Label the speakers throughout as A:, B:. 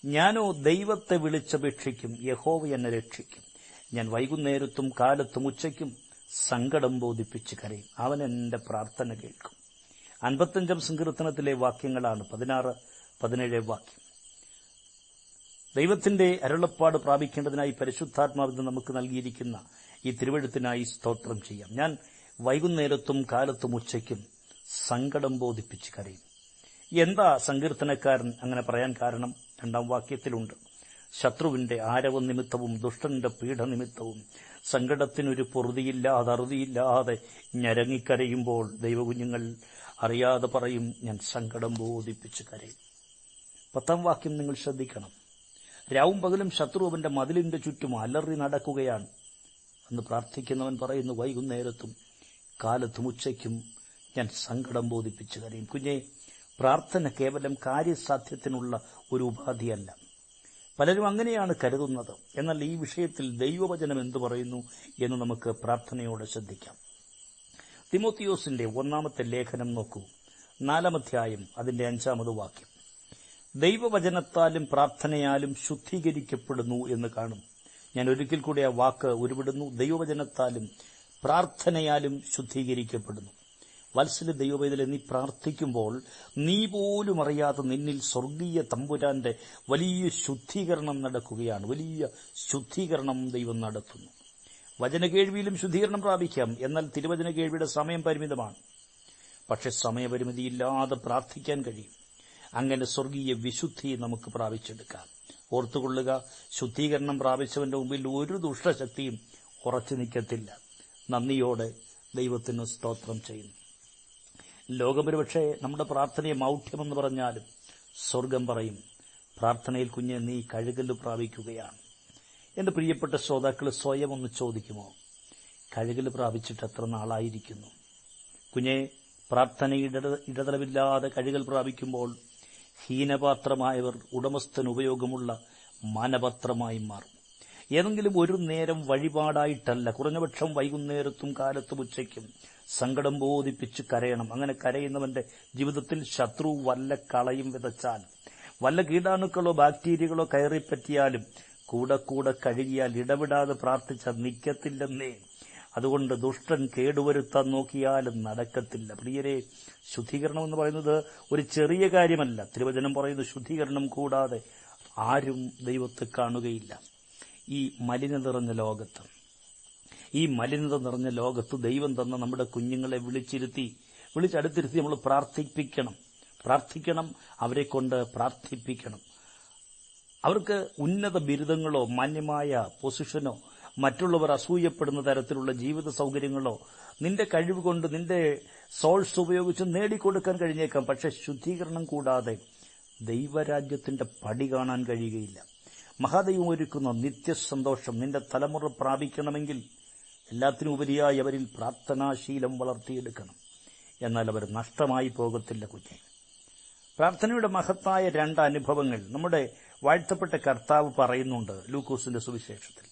A: ഞാനോ ദൈവത്തെ വിളിച്ചപേക്ഷിക്കും, യഹോവ എന്നെ രക്ഷിക്കും. ഞാൻ വൈകുന്നേരത്തും കാലത്തും ഉച്ചയ്ക്കും സങ്കടം ബോധിപ്പിച്ച് കരയും. അവൻ എന്റെ പ്രാർത്ഥന കേൾക്കും. 55 സങ്കീർത്തനത്തിലെ വാക്യങ്ങളാണ് 16, 17 വാക്യം. ദൈവത്തിന്റെ അരുളപ്പാട് പ്രാപിക്കേണ്ടതിനായി പരിശുദ്ധാത്മാവിന് നമുക്ക് നൽകിയിരിക്കുന്ന ഈ തിരുവെഴുത്തിനായി സ്തോത്രം ചെയ്യാം. ഞാൻ വൈകുന്നേരത്തും കാലത്തും ഉച്ചയ്ക്കും സങ്കടം ബോധിപ്പിച്ച് കരയും. എന്താ സങ്കീർത്തനക്കാരൻ അങ്ങനെ പറയാൻ കാരണം? 2-ാം വാക്യത്തിലുണ്ട്. ശത്രുവിന്റെ ആരവം നിമിത്തവും ദുഷ്ടന്റെ പീഡനിമിത്തവും സങ്കടത്തിനൊരു പൊറുതിയില്ലാതെ അറുതിയില്ലാതെ ഞരങ്ങിക്കരയുമ്പോൾ ദൈവകുഞ്ഞുങ്ങൾ അറിയാതെ പറയും, ഞാൻ സങ്കടം ബോധിപ്പിച്ച് കരയും. 10-ാം വാക്യം നിങ്ങൾ ശ്രദ്ധിക്കണം. രാവും പകലും ശത്രു അവന്റെ മതിലിന്റെ ചുറ്റും അലറി നടക്കുകയാണ് എന്ന് പ്രാർത്ഥിക്കുന്നവൻ പറയുന്നു, വൈകുന്നേരത്തും കാലത്തും ഉച്ചയ്ക്കും ഞാൻ സങ്കടം ബോധിപ്പിച്ച് കരയും. കുഞ്ഞെ, പ്രാർത്ഥന കേവലം കാര്യസാധ്യത്തിനുള്ള ഒരു ഉപാധിയല്ല. പലരും അങ്ങനെയാണ് കരുതുന്നത്. എന്നാൽ ഈ വിഷയത്തിൽ ദൈവവചനം എന്തു പറയുന്നു എന്ന് നമുക്ക് പ്രാർത്ഥനയോടെ ശ്രദ്ധിക്കാം. തിമോത്തിയോസിന്റെ 1-ാമത്തെ ലേഖനം നോക്കൂ, 4-ാം അധ്യായം അതിന്റെ 5-ാമത് വാക്യം. ദൈവവചനത്താലും പ്രാർത്ഥനയാലും ശുദ്ധീകരിക്കപ്പെടുന്നു എന്ന് കാണും. ഞാൻ ഒരിക്കൽ കൂടി ആ വാക്ക് ഉരുവിടുന്നു. ദൈവവചനത്താലും പ്രാർത്ഥനയാലും ശുദ്ധീകരിക്കപ്പെടുന്നു. വത്സല ദൈവവേദന, നീ പ്രാർത്ഥിക്കുമ്പോൾ നീ പോലും അറിയാതെ നിന്നിൽ സ്വർഗീയ തമ്പുരാന്റെ വലിയ ശുദ്ധീകരണം നടക്കുകയാണ്. വലിയ ശുദ്ധീകരണം ദൈവം നടത്തുന്നു. വചനകേഴ്വിയിലും ശുദ്ധീകരണം പ്രാപിക്കാം. എന്നാൽ തിരുവചന കേൾവിയുടെ സമയം പരിമിതമാണ്. പക്ഷെ സമയപരിമിതിയില്ലാതെ പ്രാർത്ഥിക്കാൻ കഴിയും. അങ്ങനെ സ്വർഗീയ വിശുദ്ധി നമുക്ക് പ്രാപിച്ചെടുക്കാം. ഓർത്തുകൊള്ളുക, ശുദ്ധീകരണം പ്രാപിച്ചവന്റെ മുമ്പിൽ ഒരു ദുഷ്ടശക്തിയും ഉറച്ചു നിൽക്കത്തില്ല. നന്ദിയോടെ ദൈവത്തിന് സ്തോത്രം ചെയ്യുന്നു. ലോകപരിപക്ഷെ നമ്മുടെ പ്രാർത്ഥനയെ മൗഢ്യമെന്ന് പറഞ്ഞാലും സ്വർഗം പറയും, പ്രാർത്ഥനയിൽ കുഞ്ഞെ നീ കഴുകല് പ്രാപിക്കുകയാണ്. എന്റെ പ്രിയപ്പെട്ട ശ്രോതാക്കൾ, സ്വയം ഒന്ന് ചോദിക്കുമോ, കഴുകല് പ്രാപിച്ചിട്ട് എത്ര നാളായിരിക്കുന്നു? കുഞ്ഞെ, പ്രാർത്ഥനയുടെ ഇടതടവില്ലാതെ കഴുകൽ പ്രാപിക്കുമ്പോൾ ഹീനപാത്രമായവർ ഉടമസ്ഥന് ഉപയോഗമുള്ള മാനപാത്രമായി മാറും. ഏതെങ്കിലും ഒരു നേരം വഴിപാടായിട്ടല്ല, കുറഞ്ഞപക്ഷം വൈകുന്നേരത്തും കാലത്തും ഉച്ചയ്ക്കും സങ്കടം ബോധിപ്പിച്ച് കരയണം. അങ്ങനെ കരയുന്നവന്റെ ജീവിതത്തിൽ ശത്രു വല്ല കളയും വിതച്ചാൽ, വല്ല കീടാണുക്കളോ ബാക്ടീരിയകളോ കയറിപ്പറ്റിയാലും കൂടെ കൂടെ കഴുകിയാൽ ഇടവിടാതെ പ്രാർത്ഥിച്ചാൽ നിൽക്കത്തില്ലെന്നേ. അതുകൊണ്ട് ദുഷ്ടൻ കേടുവരുത്താൻ നോക്കിയാലും നടക്കത്തില്ല. പ്രിയരെ, ശുദ്ധീകരണം എന്ന് പറയുന്നത് ഒരു ചെറിയ കാര്യമല്ല. തിരുവചനം പറയുന്നത് ശുദ്ധീകരണം കൂടാതെ ആരും ദൈവത്തെ കാണുകയില്ല. ഈ മലിനത നിറഞ്ഞ ലോകത്ത് ദൈവം തന്ന നമ്മുടെ കുഞ്ഞുങ്ങളെ വിളിച്ചടുത്തിരുത്തി നമ്മൾ പ്രാർത്ഥിക്കണം. അവരെ കൊണ്ട് പ്രാർത്ഥിപ്പിക്കണം. അവർക്ക് ഉന്നത ബിരുദങ്ങളോ മാന്യമായ പൊസിഷനോ മറ്റുള്ളവർ അസൂയപ്പെടുന്ന തരത്തിലുള്ള ജീവിത സൗകര്യങ്ങളോ നിന്റെ കഴിവ് കൊണ്ട് നിന്റെ സോഴ്സ് ഉപയോഗിച്ച് നേടിക്കൊടുക്കാൻ കഴിഞ്ഞേക്കാം. പക്ഷെ ശുദ്ധീകരണം കൂടാതെ ദൈവരാജ്യത്തിന്റെ പടി കാണാൻ കഴിയുകയില്ല. മഹാദൈവം ഒരുക്കുന്ന നിത്യസന്തോഷം നിന്റെ തലമുറ പ്രാപിക്കണമെങ്കിൽ എല്ലാത്തിനും ഉപരിയായി അവരിൽ പ്രാർത്ഥനാശീലം വളർത്തിയെടുക്കണം. എന്നാൽ അവർ നഷ്ടമായി പോകത്തില്ല കുഞ്ഞെ. പ്രാർത്ഥനയുടെ മഹത്തായ 2 അനുഭവങ്ങൾ നമ്മുടെ വാഴ്ത്തപ്പെട്ട കർത്താവ് പറയുന്നുണ്ട് ലൂക്കോസിന്റെ സുവിശേഷത്തിൽ.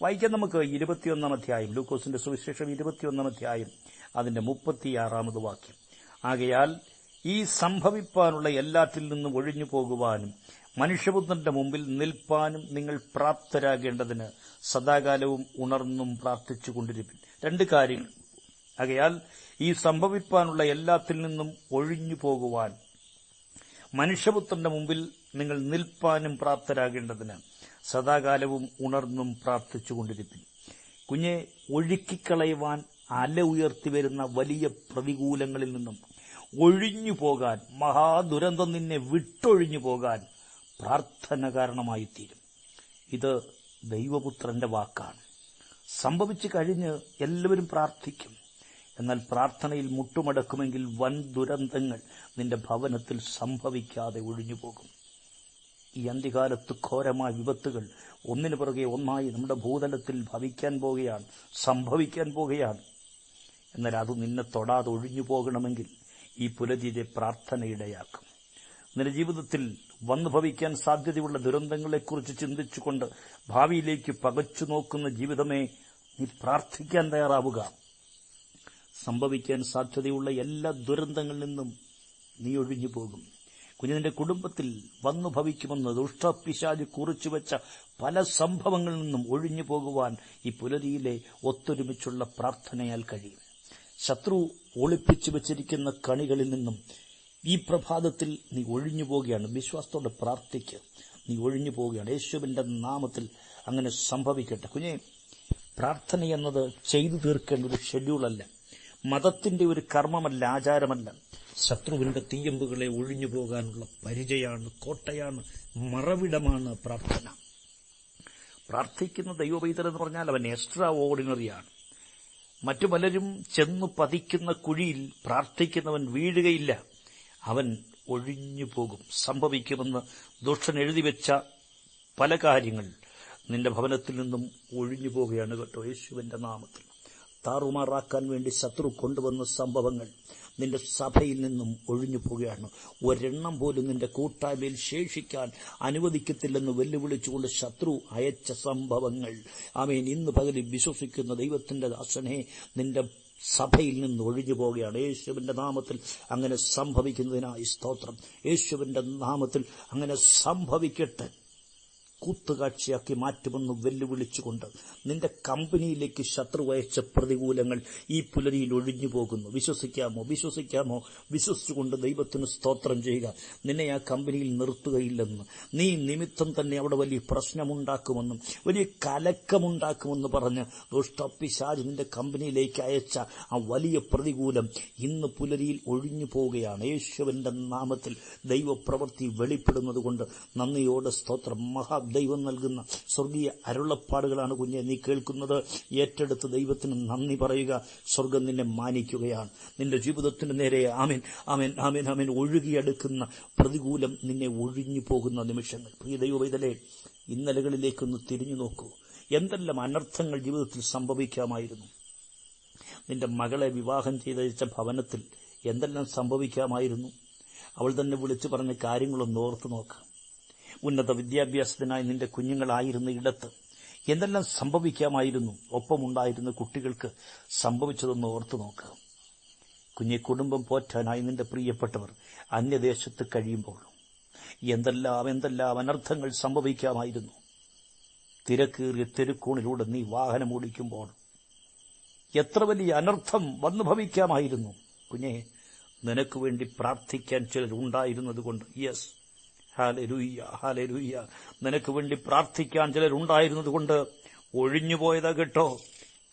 A: വായിക്കാൻ നമുക്ക് 21-ാം അധ്യായം, ലൂക്കോസിന്റെ സുവിശേഷം 21-ാം അധ്യായം അതിന്റെ 36-ാമത് വാക്യം. ആകയാൽ ഈ സംഭവിപ്പാനുള്ള എല്ലാറ്റിൽ നിന്നും ഒഴിഞ്ഞു പോകുവാനും മനുഷ്യപുത്രന്റെ മുമ്പിൽ നിൽപ്പാനും നിങ്ങൾ പ്രാപ്തരാകേണ്ടതിന് സദാകാലവും ഉണർന്നും പ്രാർത്ഥിച്ചുകൊണ്ടിരിപ്പിൻ. 2 കാര്യങ്ങൾ. ആകയാൽ ഈ സംഭവിപ്പാനുള്ള എല്ലാത്തിൽ നിന്നും ഒഴിഞ്ഞു പോകുവാൻ, മനുഷ്യപുത്രന്റെ മുമ്പിൽ നിങ്ങൾ നിൽപ്പാനും പ്രാപ്തരാകേണ്ടതിന് സദാകാലവും ഉണർന്നും പ്രാർത്ഥിച്ചുകൊണ്ടിരിപ്പിൻ. കുഞ്ഞെ, ഒഴുക്കിക്കളയുവാൻ അല ഉയർത്തി വരുന്ന വലിയ പ്രതികൂലങ്ങളിൽ നിന്നും ഒഴിഞ്ഞു പോകാൻ, മഹാദുരന്തം നിന്നെ വിട്ടൊഴിഞ്ഞു പോകാൻ പ്രാർത്ഥന കാരണമായിത്തീരും. ഇത് ദൈവപുത്രന്റെ വാക്കാണ്. സംഭവിച്ചു കഴിഞ്ഞ് എല്ലാവരും പ്രാർത്ഥിക്കും. എന്നാൽ പ്രാർത്ഥനയിൽ മുട്ടുമടക്കുമെങ്കിൽ വൻ ദുരന്തങ്ങൾ നിന്റെ ഭവനത്തിൽ സംഭവിക്കാതെ ഒഴിഞ്ഞുപോകും. ഈ അന്ത്യകാലത്ത് ഘോരമായ വിപത്തുകൾ ഒന്നിനു പുറകെ ഒന്നായി നമ്മുടെ ഭൂതലത്തിൽ സംഭവിക്കാൻ പോകുകയാണ്. എന്നാൽ അത് നിന്നെ തൊടാതെ ഒഴിഞ്ഞു പോകണമെങ്കിൽ ഈ പുലരിയിലെ പ്രാർത്ഥന ഇടയാക്കും. നിന്റെ ജീവിതത്തിൽ വന്നു ഭവിക്കാൻ സാധ്യതയുള്ള ദുരന്തങ്ങളെക്കുറിച്ച് ചിന്തിച്ചുകൊണ്ട് ഭാവിയിലേക്ക് പകച്ചു നോക്കുന്ന ജീവിതമേ, നീ പ്രാർത്ഥിക്കാൻ തയ്യാറാവുക. സംഭവിക്കാൻ സാധ്യതയുള്ള എല്ലാ ദുരന്തങ്ങളിൽ നിന്നും നീ ഒഴിഞ്ഞു പോകും. കുഞ്ഞിന്റെ കുടുംബത്തിൽ വന്നു ഭവിക്കുമെന്ന് ദുഷ്ടപിശാച് കുറിച്ചുവെച്ച പല സംഭവങ്ങളിൽ നിന്നും ഒഴിഞ്ഞു പോകുവാൻ ഈ പുലരിയിലെ ഒത്തൊരുമിച്ചുള്ള പ്രാർത്ഥനയാൽ കഴിയും. ശത്രു ഒളിപ്പിച്ചു വെച്ചിരിക്കുന്ന കണികളിൽ നിന്നും ഈ പ്രഭാതത്തിൽ നീ ഒഴിഞ്ഞു പോവുകയാണ്. വിശ്വാസത്തോടെ പ്രാർത്ഥിക്കുക. നീ ഒഴിഞ്ഞു പോവുകയാണ്. യേശുവിന്റെ നാമത്തിൽ അങ്ങനെ സംഭവിക്കട്ടെ. കുഞ്ഞെ, പ്രാർത്ഥന എന്നത് ചെയ്തു തീർക്കേണ്ട ഒരു ഷെഡ്യൂളല്ല, മതത്തിന്റെ ഒരു കർമ്മമല്ല, ആചാരമല്ല. ശത്രുവിന്റെ തീയമ്പുകളെ ഒഴിഞ്ഞു പോകാനുള്ള പരിചയമാണ്, കോട്ടയാണ്, മറവിടമാണ് പ്രാർത്ഥന. പ്രാർത്ഥിക്കുന്ന ദൈവപൈതലെന്ന് പറഞ്ഞാൽ അവൻ എക്സ്ട്രാ ഓർഡിനറിയാണ്. മറ്റു പലരും ചെന്നു പതിക്കുന്ന കുഴിയിൽ പ്രാർത്ഥിക്കുന്നവൻ വീഴുകയില്ല, അവൻ ഒഴിഞ്ഞു പോകും. സംഭവിക്കുമെന്ന് ദുഷ്ടൻ എഴുതിവെച്ച പല കാര്യങ്ങൾ നിന്റെ ഭവനത്തിൽ നിന്നും ഒഴിഞ്ഞു പോവുകയാണ് കേട്ടോ. യേശുവിന്റെ നാമത്തിൽ താറുമാറാക്കാൻ വേണ്ടി ശത്രു കൊണ്ടുവന്ന സംഭവങ്ങൾ നിന്റെ സഭയിൽ നിന്നും ഒഴിഞ്ഞു പോവുകയാണ്. ഒരെണ്ണം പോലും നിന്റെ കൂട്ടായ്മയിൽ ശേഷിക്കാൻ അനുവദിക്കത്തില്ലെന്ന് വെല്ലുവിളിച്ചുകൊണ്ട് ശത്രു അയച്ച സംഭവങ്ങൾ, ആമേൻ, ഇന്ന് പകലിൽ വിശ്വസിക്കുന്ന ദൈവത്തിന്റെ ദാസനെ, നിന്റെ സഭയിൽ നിന്ന് ഒഴിഞ്ഞു പോവുകയാണ്. യേശുവിന്റെ നാമത്തിൽ അങ്ങനെ സംഭവിക്കുന്നതിനായി സ്തോത്രം. യേശുവിന്റെ നാമത്തിൽ അങ്ങനെ സംഭവിക്കട്ടെ. കൂത്തുകാഴ്ചയാക്കി മാറ്റുമെന്ന് വെല്ലുവിളിച്ചുകൊണ്ട് നിന്റെ കമ്പനിയിലേക്ക് ശത്രു അയച്ച പ്രതികൂലങ്ങൾ ഈ പുലരിയിൽ ഒഴിഞ്ഞു പോകുന്നു. വിശ്വസിക്കാമോ? വിശ്വസിച്ചുകൊണ്ട് ദൈവത്തിന് സ്തോത്രം ചെയ്യുക. നിന്നെ ആ കമ്പനിയിൽ നിർത്തുകയില്ലെന്ന്, നീ നിമിത്തം തന്നെ അവിടെ വലിയ പ്രശ്നമുണ്ടാക്കുമെന്നും വലിയ കലക്കമുണ്ടാക്കുമെന്ന് പറഞ്ഞ് ദുഷ്ടപിശാച് നിന്റെ കമ്പനിയിലേക്ക് അയച്ച ആ വലിയ പ്രതികൂലം ഇന്ന് പുലരിയിൽ ഒഴിഞ്ഞു പോവുകയാണ്. യേശുവിന്റെ നാമത്തിൽ ദൈവപ്രവൃത്തി വെളിപ്പെടുന്നത് കൊണ്ട് നന്ദിയോടെ സ്തോത്രം. ദൈവം നൽകുന്ന സ്വർഗീയ അരുളപ്പാടുകളാണ് കുഞ്ഞെ നീ കേൾക്കുന്നത്. ഏറ്റെടുത്ത് ദൈവത്തിന് നന്ദി പറയുക. സ്വർഗം നിന്നെ മാനിക്കുകയാണ്. നിന്റെ ജീവിതത്തിന് നേരെ ആമേൻ ആമേൻ ആമേൻ ആമേൻ ഒഴുകിയെടുക്കുന്ന പ്രതികൂലം നിന്നെ ഒഴിഞ്ഞു പോകുന്ന നിമിഷങ്ങൾ. പ്രിയ ദൈവവൈതലേ, ഇന്നലകളിലേക്കൊന്ന് തിരിഞ്ഞു നോക്കൂ. എന്തെല്ലാം അനർത്ഥങ്ങൾ ജീവിതത്തിൽ സംഭവിക്കാമായിരുന്നു. നിന്റെ മകളെ വിവാഹം ചെയ്തയച്ച ഭവനത്തിൽ എന്തെല്ലാം സംഭവിക്കാമായിരുന്നു. അവൾ തന്നെ വിളിച്ചു പറഞ്ഞ കാര്യങ്ങളൊന്ന് ഓർത്തു നോക്ക്. ഉന്നത വിദ്യാഭ്യാസത്തിനായി നിന്റെ കുഞ്ഞുങ്ങളായിരുന്ന ഇടത്ത് എന്തെല്ലാം സംഭവിക്കാമായിരുന്നു. ഒപ്പമുണ്ടായിരുന്ന കുട്ടികൾക്ക് സംഭവിച്ചതെന്ന് ഓർത്തു നോക്കുക. കുഞ്ഞെ, കുടുംബം പോറ്റാനായി നിന്റെ പ്രിയപ്പെട്ടവർ അന്യദേശത്ത് കഴിയുമ്പോൾ എന്തെല്ലാം അനർത്ഥങ്ങൾ സംഭവിക്കാമായിരുന്നു. തിരക്കേറിയ തെരുക്കോണിലൂടെ നീ വാഹനം ഓടിക്കുമ്പോൾ എത്ര വലിയ അനർത്ഥം വന്നു ഭവിക്കാമായിരുന്നു. കുഞ്ഞെ, നിനക്ക് വേണ്ടി പ്രാർത്ഥിക്കാൻ ചിലർ ഉണ്ടായിരുന്നതുകൊണ്ട്, യെസ്, ഹല്ലേലൂയ ഹല്ലേലൂയ, നിനക്ക് വേണ്ടി പ്രാർത്ഥിക്കാൻ ചിലരുണ്ടായിരുന്നത് കൊണ്ട് ഒഴിഞ്ഞുപോയതാ കേട്ടോ.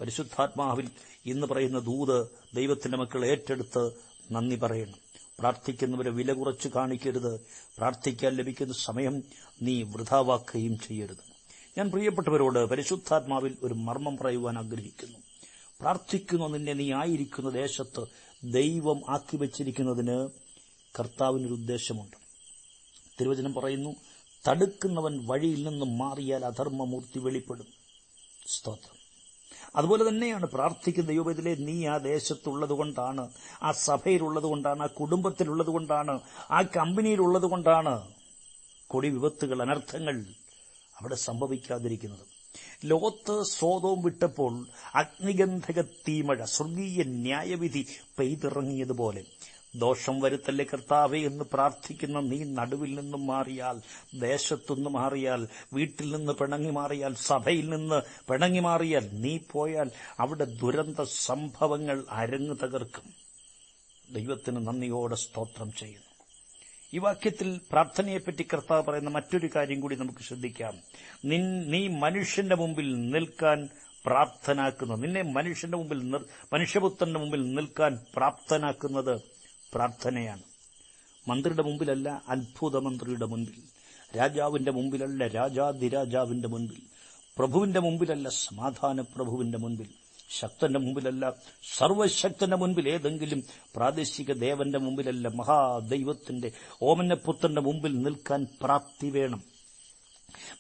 A: പരിശുദ്ധാത്മാവിൽ ഇന്ന് പറയുന്ന ദൂത് ദൈവത്തിന്റെ മക്കൾ ഏറ്റെടുത്ത് നന്ദി പറയണം. പ്രാർത്ഥിക്കുന്നവരെ വില കുറച്ച് കാണിക്കരുത്. പ്രാർത്ഥിക്കാൻ ലഭിക്കുന്ന സമയം നീ വൃഥാവാക്കുകയും ചെയ്യരുത്. ഞാൻ പ്രിയപ്പെട്ടവരോട് പരിശുദ്ധാത്മാവിൽ ഒരു മർമ്മം പറയുവാൻ ആഗ്രഹിക്കുന്നു. പ്രാർത്ഥിക്കുന്ന നിന്നെ നീ ആയിരിക്കുന്ന ദേശത്ത് ദൈവം ആക്കി വച്ചിരിക്കുന്നതിന് കർത്താവിനൊരു ഉദ്ദേശമുണ്ട്. തിരുവചനം പറയുന്നു, തടുക്കുന്നവൻ വഴിയിൽ നിന്നും മാറിയാൽ അധർമ്മമൂർത്തി വെളിപ്പെടും. സ്തോത്രം. അതുപോലെ തന്നെയാണ് പ്രാർത്ഥിക്കുന്ന ദൈവത്തിലെ നീ ആ ദേശത്തുള്ളത് കൊണ്ടാണ്, ആ സഭയിലുള്ളത് കൊണ്ടാണ്, ആ കുടുംബത്തിലുള്ളത് കൊണ്ടാണ്, ആ കമ്പനിയിലുള്ളത് കൊണ്ടാണ് കൊടി വിപത്തുകൾ, അനർത്ഥങ്ങൾ അവിടെ സംഭവിക്കാതിരിക്കുന്നത്. ലോത്ത് സോദോം വിട്ടപ്പോൾ അഗ്നിഗന്ധക തീമഴ, സ്വർഗീയ ന്യായവിധി പെയ്തിറങ്ങിയതുപോലെ ദോഷം വരുത്തല്ലേ കർത്താവേ എന്ന് പ്രാർത്ഥിക്കുന്ന നീ നടുവിൽ നിന്നും മാറിയാൽ, ദേശത്തുനിന്ന് മാറിയാൽ, വീട്ടിൽ നിന്ന് പിണങ്ങി മാറിയാൽ, സഭയിൽ നിന്ന് പിണങ്ങി മാറിയാൽ, നീ പോയാൽ അവിടെ ദുരന്ത സംഭവങ്ങൾ അരങ്ങു തകർക്കും. ദൈവത്തിന് നന്ദിയോടെ സ്തോത്രം ചെയ്യുന്നു. ഈ വാക്യത്തിൽ പ്രാർത്ഥനയെപ്പറ്റി കർത്താവ് പറയുന്ന മറ്റൊരു കാര്യം കൂടി നമുക്ക് ശ്രദ്ധിക്കാം. നീ മനുഷ്യന്റെ മുമ്പിൽ നിൽക്കാൻ പ്രാപ്തനാക്കുന്നത്, നിന്നെ മനുഷ്യന്റെ മുമ്പിൽ, മനുഷ്യപുത്രന്റെ മുമ്പിൽ നിൽക്കാൻ പ്രാപ്തനാക്കുന്നത് പ്രാർത്ഥനയാണ്. മന്ത്രിയുടെ മുമ്പിലല്ല, അത്ഭുത മന്ത്രിയുടെ മുൻപിൽ. രാജാവിന്റെ മുമ്പിലല്ല, രാജാതിരാജാവിന്റെ മുൻപിൽ. പ്രഭുവിന്റെ മുമ്പിലല്ല, സമാധാന പ്രഭുവിന്റെ മുൻപിൽ. ശക്തന്റെ മുമ്പിലല്ല, സർവശക്തന്റെ മുൻപിൽ. ഏതെങ്കിലും പ്രാദേശിക ദേവന്റെ മുമ്പിലല്ല, മഹാദൈവത്തിന്റെ ഓമനപുത്രന്റെ മുമ്പിൽ നിൽക്കാൻ പ്രാപ്തി വേണം.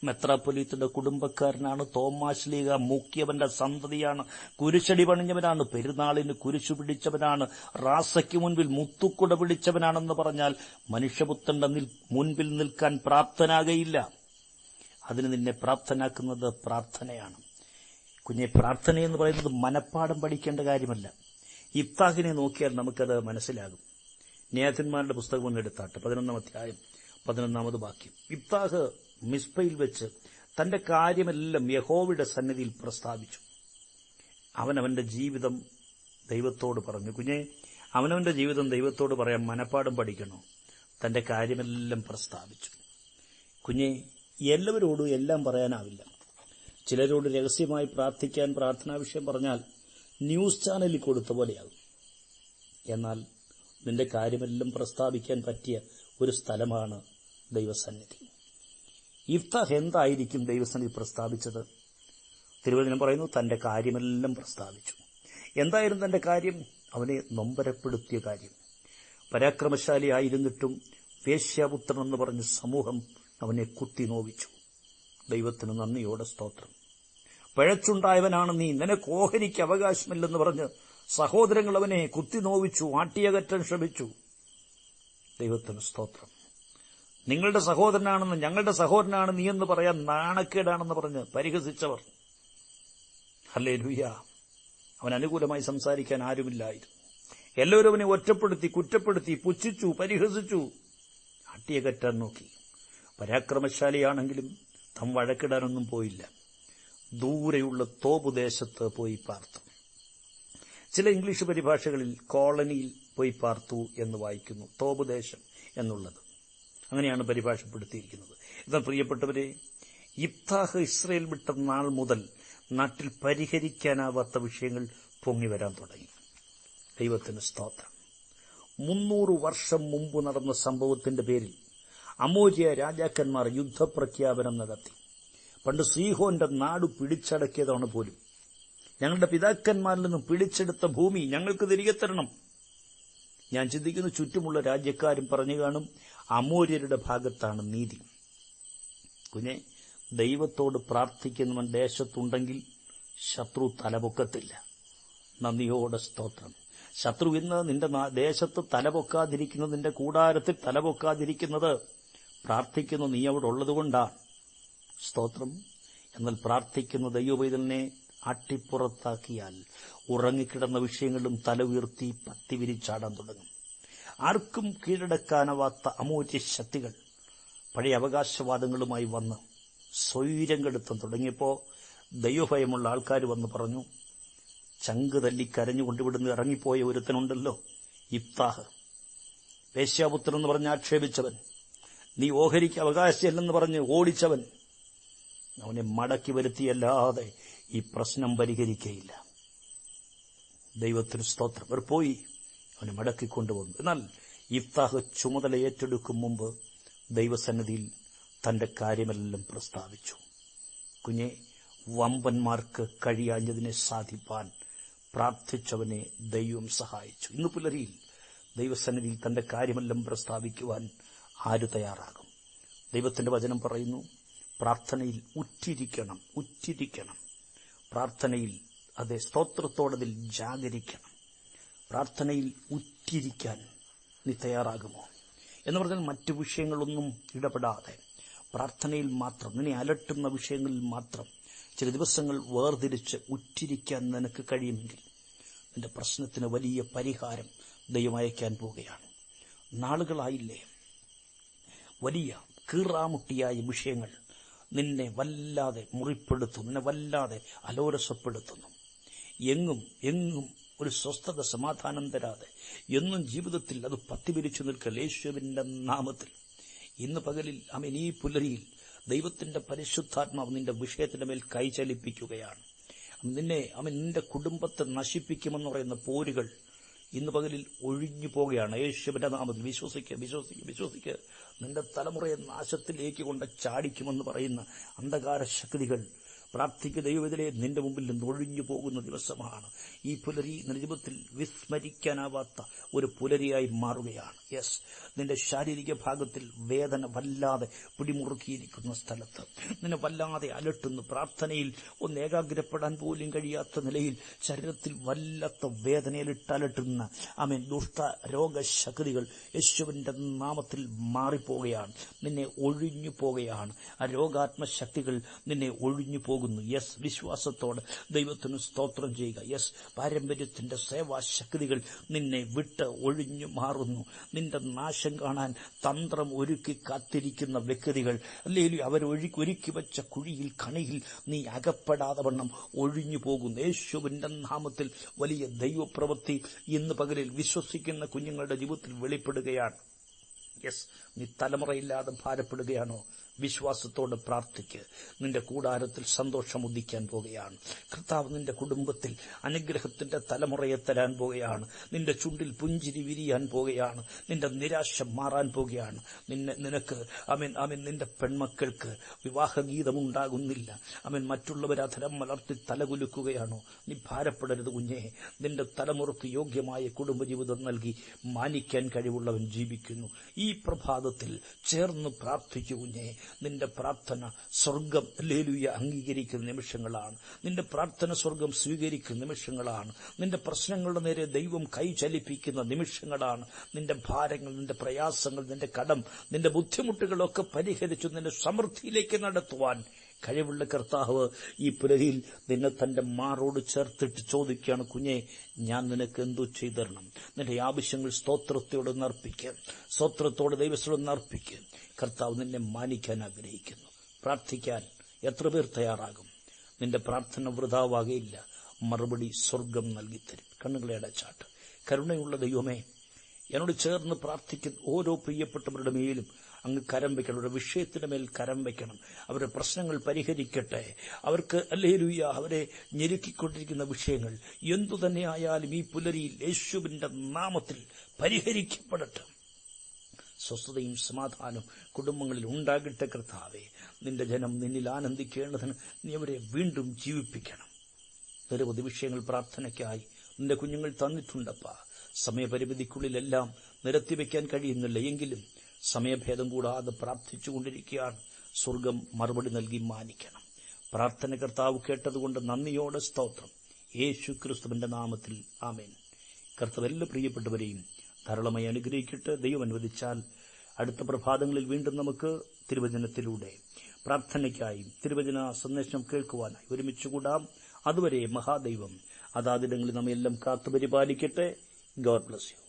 A: മെത്രാപ്പൊലീത്തിന്റെ കുടുംബക്കാരനാണ് തോമാസ് ലീഗ. മൂക്കിയവന്റെ സന്തതിയാണ്. കുരിശടി പണിഞ്ഞവനാണ്. പെരുന്നാളിന് കുരിശു പിടിച്ചവനാണ്. റാസയ്ക്ക് മുൻപിൽ മുത്തുക്കുട പിടിച്ചവനാണെന്ന് പറഞ്ഞാൽ മനുഷ്യപുത്രന്റെ മുൻപിൽ നിൽക്കാൻ പ്രാപ്തനാകയില്ല. അതിന് നിന്നെ പ്രാപ്തനാക്കുന്നത് പ്രാർത്ഥനയാണ്. കുഞ്ഞെ, പ്രാർത്ഥനയെന്ന് പറയുന്നത് മനപ്പാഠം പഠിക്കേണ്ട കാര്യമല്ല. ഇഫ്താഹിനെ നോക്കിയാൽ നമുക്കത് മനസ്സിലാകും. ന്യായാധിപന്മാരുടെ പുസ്തകം ഒന്ന് എടുത്താട്ടെ, 11-ാം അധ്യായം 11-ാമത് വാക്യം. യിഫ്താഹ് മിസ്പയിൽ വെച്ച് തന്റെ കാര്യമെല്ലാം യഹോവയുടെ സന്നിധിയിൽ പ്രസ്താവിച്ചു. അവനവന്റെ ജീവിതം ദൈവത്തോട് പറഞ്ഞു. കുഞ്ഞെ, അവനവന്റെ ജീവിതം ദൈവത്തോട് പറയാൻ മനപ്പാഠം പഠിക്കണോ? തന്റെ കാര്യമെല്ലാം പ്രസ്താവിച്ചു. കുഞ്ഞെ, എല്ലാവരോടും എല്ലാം പറയാനാവില്ല. ചിലരോട് രഹസ്യമായി പ്രാർത്ഥിക്കാൻ പ്രാർത്ഥനാ വിഷയം പറഞ്ഞാൽ ന്യൂസ് ചാനലിൽ കൊടുത്ത പോലെയാകും. എന്നാൽ നിന്റെ കാര്യമെല്ലാം പ്രസ്താവിക്കാൻ പറ്റിയ ഒരു സ്ഥലമാണ് ദൈവസന്നിധി. യിഫ്താഹ് എന്തായിരിക്കും ദൈവസന്നിധി പ്രസ്താവിച്ചത്? തിരുവചനം പറയുന്നു, തന്റെ കാര്യമെല്ലാം പ്രസ്താവിച്ചു. എന്തായിരുന്നു തന്റെ കാര്യം? അവനെ നൊമ്പരപ്പെടുത്തിയ കാര്യം. പരാക്രമശാലിയായിരുന്നിട്ടും വേശ്യാപുത്രൻ എന്ന് പറഞ്ഞ് സമൂഹം അവനെ കുത്തി നോവിച്ചു. ദൈവത്തിന് നന്ദിയോടെ സ്തോത്രം. പിഴച്ചുണ്ടായവനാണ് നീ, നിനക്ക് ഓഹരിക്ക് അവകാശമില്ലെന്ന് പറഞ്ഞ് സഹോദരങ്ങൾ അവനെ കുത്തി നോവിച്ചു, ആട്ടിയകറ്റാൻ ശ്രമിച്ചു. ദൈവത്തിന് സ്തോത്രം. നിങ്ങളുടെ സഹോദരനാണെന്ന്, ഞങ്ങളുടെ സഹോദരനാണ് നീ എന്ന് പറയാൻ നാണക്കേടാണെന്ന് പറഞ്ഞ് പരിഹസിച്ചവർ. ഹല്ലേലൂയ. അവൻ അനുകൂലമായി സംസാരിക്കാൻ ആരുമില്ലായിരുന്നു. എല്ലാവരും അവനെ ഒറ്റപ്പെടുത്തി, കുറ്റപ്പെടുത്തി, പുച്ഛിച്ചു, പരിഹസിച്ചു, ആട്ടിയകറ്റാൻ നോക്കി. പരാക്രമശാലിയാണെങ്കിലും തം വഴക്കിടാനൊന്നും പോയില്ല. ദൂരെയുള്ള തോബ് ദേശത്ത് പോയി പാർത്തു. ചില ഇംഗ്ലീഷ് പരിഭാഷകളിൽ കോളനിയിൽ പോയി പാർത്തു എന്ന് വായിക്കുന്നു. തോബ് ദേശം എന്നുള്ളത് അങ്ങനെയാണ് പരിഭാഷപ്പെടുത്തിയിരിക്കുന്നത്. എന്നാൽ പ്രിയപ്പെട്ടവരെ, യിഫ്താഹ് ഇസ്രയേൽ വിട്ട നാൾ മുതൽ നാട്ടിൽ പരിഹരിക്കാനാവാത്ത വിഷയങ്ങൾ പൊങ്ങി വരാൻ തുടങ്ങി. ദൈവത്തിന് സ്തോത്രം. 300 വർഷം മുമ്പ് നടന്ന സംഭവത്തിന്റെ പേരിൽ അമോര്യ രാജാക്കന്മാർ യുദ്ധപ്രഖ്യാപനം നടത്തി. പണ്ട് സീഹോന്റെ നാട് പിടിച്ചടക്കിയതാണ് പോലും. ഞങ്ങളുടെ പിതാക്കന്മാരിൽ നിന്നും പിടിച്ചെടുത്ത ഭൂമി ഞങ്ങൾക്ക് തിരികെ തരണം. ഞാൻ ചിന്തിക്കുന്നു, ചുറ്റുമുള്ള രാജ്യക്കാരും പറഞ്ഞു കാണും, അമോര്യരുടെ ഭാഗത്താണ് നീതി. കുഞ്ഞെ, ദൈവത്തോട് പ്രാർത്ഥിക്കുന്നവൻ ദേശത്തുണ്ടെങ്കിൽ ശത്രു തലപൊക്കത്തില്ല. നന്ദിയോടെ സ്തോത്രം. ശത്രു ഇന്ന് നിന്റെ ദേശത്ത് തലപൊക്കാതിരിക്കുന്നത്, നിന്റെ കൂടാരത്തിൽ തലപൊക്കാതിരിക്കുന്നത് പ്രാർത്ഥിക്കുന്നു നീ അവിടെ ഉള്ളതുകൊണ്ടാണ്. സ്തോത്രം. എന്നാൽ പ്രാർത്ഥിക്കുന്ന ദൈവപൈതലിനെ അട്ടിപ്പുറത്താക്കിയാൽ ഉറങ്ങിക്കിടന്ന വിഷയങ്ങളും തല ഉയർത്തി പത്തി വിരിച്ചാടാൻ തുടങ്ങും. ആർക്കും കീഴടക്കാനാവാത്ത അമൂല്യ ശക്തികൾ പഴയ അവകാശവാദങ്ങളുമായി വന്ന് സ്വൈര്യം കെടുത്താൻ തുടങ്ങിയപ്പോൾ ദൈവഭയമുള്ള ആൾക്കാർ വന്ന് പറഞ്ഞു, ചങ്ക് തല്ലി കരഞ്ഞുകൊണ്ട് ഇവിടുന്ന് ഇറങ്ങിപ്പോയ ഒരുത്തനുണ്ടല്ലോ, യിഫ്താഹ്, വേശ്യാപുത്രൻ എന്ന് പറഞ്ഞ് ആക്ഷേപിച്ചവൻ, നീ ഓഹരിക്ക് അവകാശമില്ലെന്ന് പറഞ്ഞ് ഓടിച്ചവൻ, അവനെ മടക്കി വരുത്തിയല്ലാതെ ഈ പ്രശ്നം പരിഹരിക്കയില്ല. ദൈവത്തിന് സ്തോത്രം. അവർ പോയി അവനെ മടക്കിക്കൊണ്ടുവന്നു. എന്നാൽ യിഫ്താഹ് ചുമതല ഏറ്റെടുക്കും മുമ്പ് ദൈവസന്നിധിയിൽ തന്റെ കാര്യമെല്ലാം പ്രസ്താവിച്ചു. കുഞ്ഞെ, വമ്പന്മാർക്ക് കഴിയാഞ്ഞതിനെ സാധിപ്പാൻ പ്രാർത്ഥിച്ചവനെ ദൈവം സഹായിച്ചു. ഇന്ന് പുലരിയിൽ ദൈവസന്നിധിയിൽ തന്റെ കാര്യമെല്ലാം പ്രസ്താവിക്കുവാൻ ആര് തയ്യാറാകും? ദൈവത്തിന്റെ വചനം പറയുന്നു, പ്രാർത്ഥനയിൽ ഉറ്റിരിക്കണം. പ്രാർത്ഥനയിൽ അതേ സ്തോത്രത്തോടതിൽ ജാഗരിക്കണം. പ്രാർത്ഥനയിൽ ഉറ്റിരിക്കാൻ നീ തയ്യാറാകുമോ എന്ന് പറഞ്ഞാൽ മറ്റു വിഷയങ്ങളൊന്നും ഇടപെടാതെ പ്രാർത്ഥനയിൽ മാത്രം, നിന്നെ അലട്ടുന്ന വിഷയങ്ങളിൽ മാത്രം ചില ദിവസങ്ങൾ വേർതിരിച്ച് ഉറ്റിരിക്കാൻ നിനക്ക് കഴിയുമെങ്കിൽ നിന്റെ പ്രശ്നത്തിന് വലിയ പരിഹാരം ദൈവം അയക്കാൻ പോവുകയാണ്. നാളുകളായില്ലേ വലിയ കീറാമുട്ടിയായ വിഷയങ്ങൾ നിന്നെ വല്ലാതെ മുറിപ്പെടുത്തുന്നു, നിന്നെ വല്ലാതെ അലോരസപ്പെടുത്തുന്നു. എങ്ങും ഒരു സ്വസ്ഥത, സമാധാനം തരാതെ എന്നും ജീവിതത്തിൽ അത് പത്തിപിരിച്ചു നിൽക്കൽ യേശുവിന്റെ നാമത്തിൽ ഇന്ന് പകലിൽ ഈ പുലരിയിൽ ദൈവത്തിന്റെ പരിശുദ്ധാത്മാവ് നിന്റെ വിഷയത്തിന്റെ മേൽ കൈചലിപ്പിക്കുകയാണ്. നിന്റെ കുടുംബത്തെ നശിപ്പിക്കുമെന്ന് പറയുന്ന പോരുകൾ ഇന്ന് പകലിൽ ഒഴിഞ്ഞു പോകുകയാണ്. യേശുവിന്റെ നാമത്തിൽ വിശ്വസിക്കുക. നിന്റെ തലമുറയെ നാശത്തിലേക്ക് കൊണ്ട് ചാടിക്കുമെന്ന് പറയുന്ന അന്ധകാര ശക്തികൾ പ്രാർത്ഥിക്കുന്ന ദൈവത്തിലെ നിന്റെ മുമ്പിൽ നിന്ന് ഒഴിഞ്ഞു പോകുന്ന ദിവസമാണ് ഈ പുലരി. നിന്റെ ജീവിതത്തിൽ വിസ്മരിക്കാനാവാത്ത ഒരു പുലരിയായി മാറുകയാണ്. യെസ്, നിന്റെ ശാരീരിക ഭാഗത്തിൽ വേദന വല്ലാതെ പിടിമുറുക്കിയിരിക്കുന്ന സ്ഥലത്ത് നിന്നെ വല്ലാതെ അലട്ടുന്നു. പ്രാർത്ഥനയിൽ ഒന്ന് ഏകാഗ്രപ്പെടാൻ പോലും കഴിയാത്ത നിലയിൽ ശരീരത്തിൽ വല്ലാത്ത വേദനയിലിട്ടലട്ടുന്ന ദുഷ്ട രോഗശക്തികൾ യേശുവിന്റെ നാമത്തിൽ മാറിപ്പോവുകയാണ്. നിന്നെ ഒഴിഞ്ഞു പോകുകയാണ്. ആ രോഗാത്മശക്തികൾ നിന്നെ ഒഴിഞ്ഞു പോകും. പോകുന്നു. യെസ്, വിശ്വാസത്തോടെ ദൈവത്തിന് സ്തോത്രം ചെയ്യുക. യെസ്, പാരമ്പര്യത്തിന്റെ സേവാശക്തികൾ നിന്നെ വിട്ട് ഒഴിഞ്ഞു മാറുന്നു. നിന്റെ നാശം കാണാൻ തന്ത്രം ഒരുക്കി കാത്തിരിക്കുന്ന വ്യക്തികൾ അല്ലെങ്കിൽ ഒരുക്കി വെച്ച കുഴിയിൽ കണിയിൽ നീ അകപ്പെടാതെ വണ്ണം ഒഴിഞ്ഞു പോകുന്നു. യേശുവിന്റെ നാമത്തിൽ വലിയ ദൈവപ്രവൃത്തി ഇന്ന് പകലിൽ വിശ്വസിക്കുന്ന കുഞ്ഞുങ്ങളുടെ ജീവിതത്തിൽ വെളിപ്പെടുകയാണ്. യെസ്, നീ തലമുറയില്ലാതെ ഭാരപ്പെടുകയാണോ? വിശ്വാസത്തോടെ പ്രാർത്ഥിക്ക്. നിന്റെ കൂടാരത്തിൽ സന്തോഷം ഉദിക്കാൻ പോകുകയാണ്. കർത്താവ് നിന്റെ കുടുംബത്തിൽ അനുഗ്രഹത്തിന്റെ തലമുറയെ തരാൻ പോകുകയാണ്. നിന്റെ ചുണ്ടിൽ പുഞ്ചിരി വിരിയാൻ പോകുകയാണ്. നിന്റെ നിരാശ മാറാൻ പോകുകയാണ്. നിനക്ക് നിന്റെ പെൺമക്കൾക്ക് വിവാഹഗീതമുണ്ടാകുന്നില്ല. മറ്റുള്ളവർ അധരം മലർത്തി തലകുലുക്കുകയാണോ? നീ ഭാരപ്പെടരുത് കുഞ്ഞേ. നിന്റെ തലമുറക്ക് യോഗ്യമായ കുടുംബജീവിതം നൽകി മാനിക്കാൻ കഴിവുള്ളവൻ ജീവിക്കുന്നു. ഈ പ്രഭാതത്തിൽ ചേർന്ന് പ്രാർത്ഥിക്കൂ കുഞ്ഞേ. നിന്റെ പ്രാർത്ഥന സ്വർഗം ഹല്ലേലൂയ അംഗീകരിക്കുന്ന നിമിഷങ്ങളാണ്. നിന്റെ പ്രാർത്ഥന സ്വർഗം സ്വീകരിക്കുന്ന നിമിഷങ്ങളാണ്. നിന്റെ പ്രശ്നങ്ങളുടെ നേരെ ദൈവം കൈ ചലിപ്പിക്കുന്ന നിമിഷങ്ങളാണ്. നിന്റെ ഭാരങ്ങൾ, നിന്റെ പ്രയാസങ്ങൾ, നിന്റെ കടം, നിന്റെ ബുദ്ധിമുട്ടുകളൊക്കെ പരിഹരിച്ചു നിന്റെ സമൃദ്ധിയിലേക്ക് നടത്തുവാൻ കഴിവുള്ള കർത്താവ് ഈ പുലരിയിൽ നിന്നെ തന്റെ മാറോട് ചേർത്തിട്ട് ചോദിക്കുകയാണ്, കുഞ്ഞെ, ഞാൻ നിനക്ക് എന്തു ചെയ്തു തരണം? നിന്റെ ആവശ്യങ്ങൾ സ്തോത്രത്തോടെ നർപ്പിക്കുക. സ്തോത്രത്തോടെ ദൈവത്തോട് നർപ്പിക്കുക. കർത്താവ് നിന്നെ മാനിക്കാൻ ആഗ്രഹിക്കുന്നു. പ്രാർത്ഥിക്കാൻ എത്ര പേർ തയ്യാറാകും? നിന്റെ പ്രാർത്ഥന വൃഥാവാകയില്ല. മറുപടി സ്വർഗം നൽകിത്തരും. കണ്ണുകളെ അടച്ചാട്ട്. കരുണയുള്ള ദൈവമേ, എന്നോട് ചേർന്ന് പ്രാർത്ഥിക്കുന്ന ഓരോ പ്രിയപ്പെട്ടവരുടെ മേലും അങ്ങ് കരം വയ്ക്കണം. അവരുടെ വിഷയത്തിന് മേൽ കരം വയ്ക്കണം. അവരുടെ പ്രശ്നങ്ങൾ പരിഹരിക്കട്ടെ. അവർക്ക് ഹല്ലേലൂയ അവരെ ഞെരുക്കിക്കൊണ്ടിരിക്കുന്ന വിഷയങ്ങൾ എന്തു തന്നെയായാലും ഈ പുലരിയിൽ യേശുവിന്റെ നാമത്തിൽ പരിഹരിക്കപ്പെടട്ടെ. സ്വസ്ഥതയും സമാധാനവും കുടുംബങ്ങളിൽ ഉണ്ടാകട്ടെ. കർത്താവേ, നിന്റെ ജനം നിന്നിൽ ആനന്ദിക്കേണ്ടതിന് നീ അവരെ വീണ്ടും ജീവിപ്പിക്കണം. നിരവധി വിഷയങ്ങൾ പ്രാർത്ഥനയ്ക്കായി നിന്റെ കുഞ്ഞുങ്ങൾ തന്നിട്ടുണ്ടപ്പാ. സമയപരിമിതിക്കുള്ളിലെല്ലാം നിരത്തിവെക്കാൻ കഴിയുന്നില്ല. എങ്കിലും സമയഭേദം കൂടാതെ പ്രാർത്ഥിച്ചുകൊണ്ടിരിക്കുകയാണ്. സ്വർഗം മറുപടി നൽകി മാനിക്കണം. പ്രാർത്ഥന കർത്താവ് കേട്ടതുകൊണ്ട് നന്ദിയോടെ സ്തോത്രം. യേശു ക്രിസ്തുവിന്റെ നാമത്തിൽ ആമേൻ. കർത്താവ് എല്ലാ പ്രിയപ്പെട്ടവരെയും ധാരാളമായി അനുഗ്രഹിക്കട്ടെ. ദൈവം അനുവദിച്ചാൽ അടുത്ത പ്രഭാതങ്ങളിൽ വീണ്ടും നമുക്ക് തിരുവചനത്തിലൂടെ പ്രാർത്ഥനയ്ക്കായും തിരുവചന സന്ദേശം കേൾക്കുവാനായി ഒരുമിച്ച് കൂടാം. അതുവരെ മഹാദൈവം അതാതിടങ്ങളിൽ നമ്മയെല്ലാം കാത്തുപരിപാലിക്കട്ടെ. God bless U.